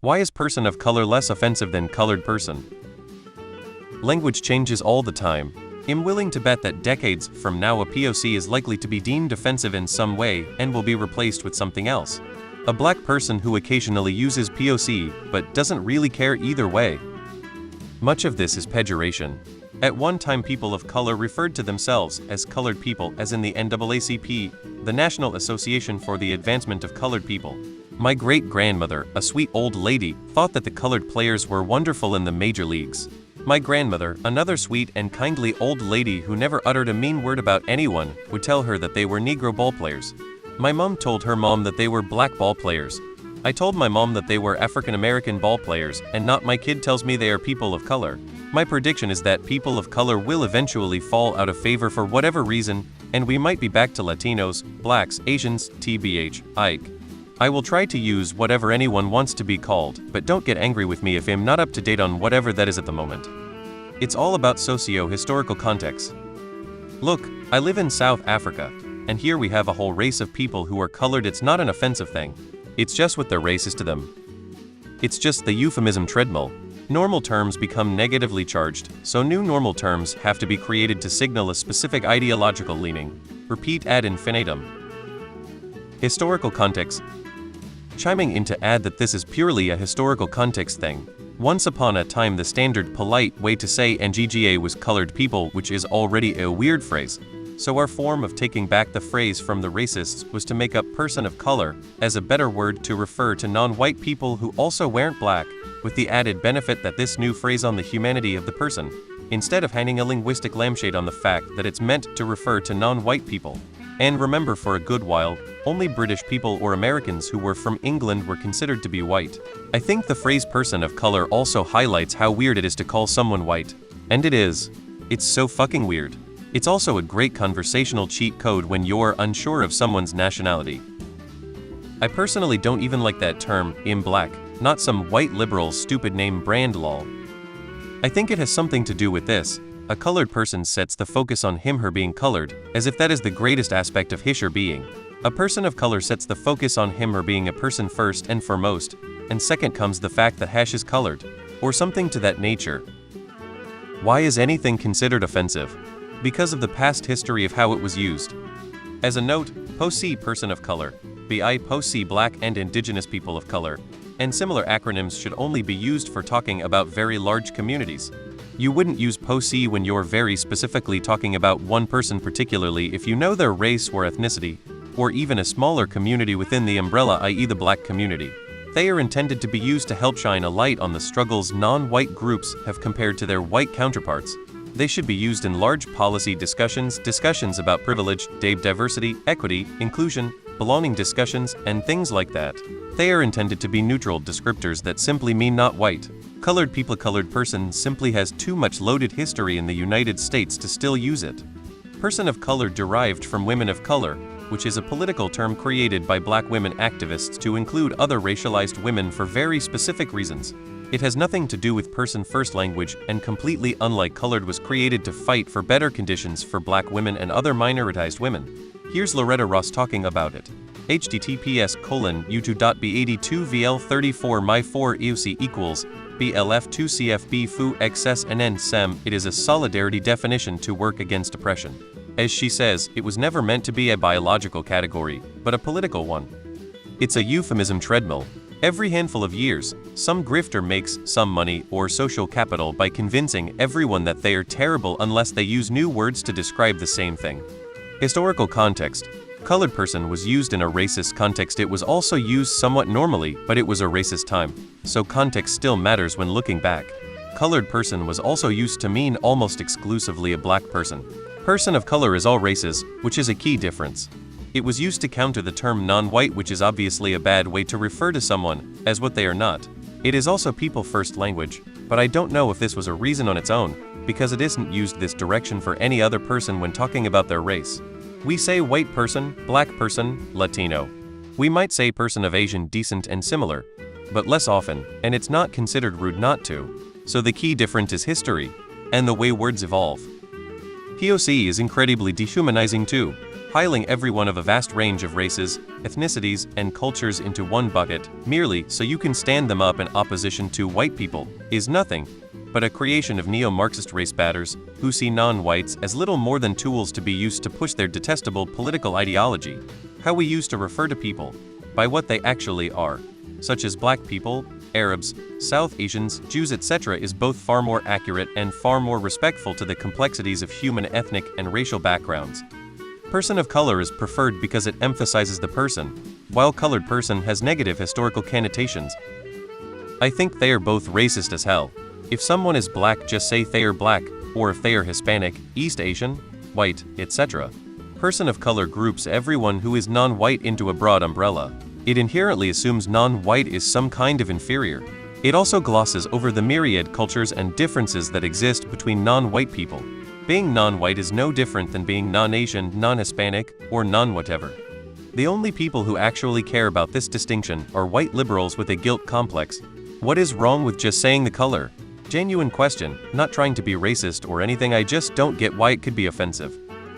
Why is person of color less offensive than colored person? Language changes all the time. I'm willing to bet that decades from now a POC is likely to be deemed offensive in some way and will be replaced with something else. A black person who occasionally uses POC but doesn't really care either way. Much of this is pejoration. At one time people of color referred to themselves as colored people, as in the NAACP, the National Association for the Advancement of Colored People. My great-grandmother, a sweet old lady, thought that the colored players were wonderful in the major leagues. My grandmother, another sweet and kindly old lady who never uttered a mean word about anyone, would tell her that they were Negro ball players. My mom told her mom that they were black ball players. I told my mom that they were African American ball players, and not my kid tells me they are people of color. My prediction is that people of color will eventually fall out of favor for whatever reason, and we might be back to Latinos, blacks, Asians, TBH, Ike. I will try to use whatever anyone wants to be called, but don't get angry with me if I'm not up to date on whatever that is at the moment. It's all about socio-historical context. Look, I live in South Africa, and here we have a whole race of people who are colored. It's not an offensive thing. It's just what their race is to them. It's just the euphemism treadmill. Normal terms become negatively charged, so new normal terms have to be created to signal a specific ideological leaning. Repeat ad infinitum. Historical context. Chiming in to add that this is purely a historical context thing. Once upon a time the standard polite way to say NGGA was colored people, which is already a weird phrase. So our form of taking back the phrase from the racists was to make up person of color as a better word to refer to non-white people who also weren't black, with the added benefit that this new phrase on the humanity of the person, instead of hanging a linguistic lampshade on the fact that it's meant to refer to non-white people. And remember, for a good while, only British people or Americans who were from England were considered to be white. I think the phrase person of color also highlights how weird it is to call someone white. And it is. It's so fucking weird. It's also a great conversational cheat code when you're unsure of someone's nationality. I personally don't even like that term, "in black," not some white liberal stupid name brand lol. I think it has something to do with this. A colored person sets the focus on him/her being colored, as if that is the greatest aspect of his/her being. A person of color sets the focus on him/her being a person first and foremost, and second comes the fact that hash is colored, or something to that nature. Why is anything considered offensive? Because of the past history of how it was used. As a note, POC person of color, BI POC black and indigenous people of color, and similar acronyms should only be used for talking about very large communities. You wouldn't use POC when you're very specifically talking about one person, particularly if you know their race or ethnicity, or even a smaller community within the umbrella, i.e. the black community. They are intended to be used to help shine a light on the struggles non-white groups have compared to their white counterparts. They should be used in large policy discussions about privilege, diversity, equity, inclusion, belonging discussions, and things like that. They are intended to be neutral descriptors that simply mean not white. Colored people, colored person simply has too much loaded history in the United States to still use it. Person of color derived from women of color, which is a political term created by black women activists to include other racialized women for very specific reasons. It has nothing to do with person first language, and completely unlike colored was created to fight for better conditions for black women and other minoritized women. Here's Loretta Ross talking about it. https://u2.b82vl34 my4 EOC equals BLF2CFB foo XS NN SEM. It is a solidarity definition to work against oppression. As she says, it was never meant to be a biological category, but a political one. It's a euphemism treadmill. Every handful of years, some grifter makes some money or social capital by convincing everyone that they are terrible unless they use new words to describe the same thing. Historical context. Colored person was used in a racist context. It was also used somewhat normally, but it was a racist time, so context still matters when looking back. Colored person was also used to mean almost exclusively a black person. Person of color is all races, which is a key difference. It was used to counter the term non-white, which is obviously a bad way to refer to someone as what they are not. It is also people first language, but I don't know if this was a reason on its own, because it isn't used this direction for any other person when talking about their race. We say white person, black person, Latino. We might say person of Asian, decent and similar, but less often, and it's not considered rude not to. So the key difference is history, and the way words evolve. POC is incredibly dehumanizing too. piling everyone of a vast range of races, ethnicities, and cultures into one bucket, merely so you can stand them up in opposition to white people, is nothing but a creation of neo-Marxist race batters who see non-whites as little more than tools to be used to push their detestable political ideology. How we used to refer to people by what they actually are, such as black people, Arabs, South Asians, Jews, etc., is both far more accurate and far more respectful to the complexities of human ethnic and racial backgrounds. Person of color is preferred because it emphasizes the person, while colored person has negative historical connotations. I think they are both racist as hell. If someone is black, just say they are black, or if they are Hispanic, East Asian, white, etc. Person of color groups everyone who is non-white into a broad umbrella. It inherently assumes non-white is some kind of inferior. It also glosses over the myriad cultures and differences that exist between non-white people. Being non-white is no different than being non-Asian, non-Hispanic, or non-whatever. The only people who actually care about this distinction are white liberals with a guilt complex. What is wrong with just saying the color? Genuine question, not trying to be racist or anything, I just don't get why it could be offensive.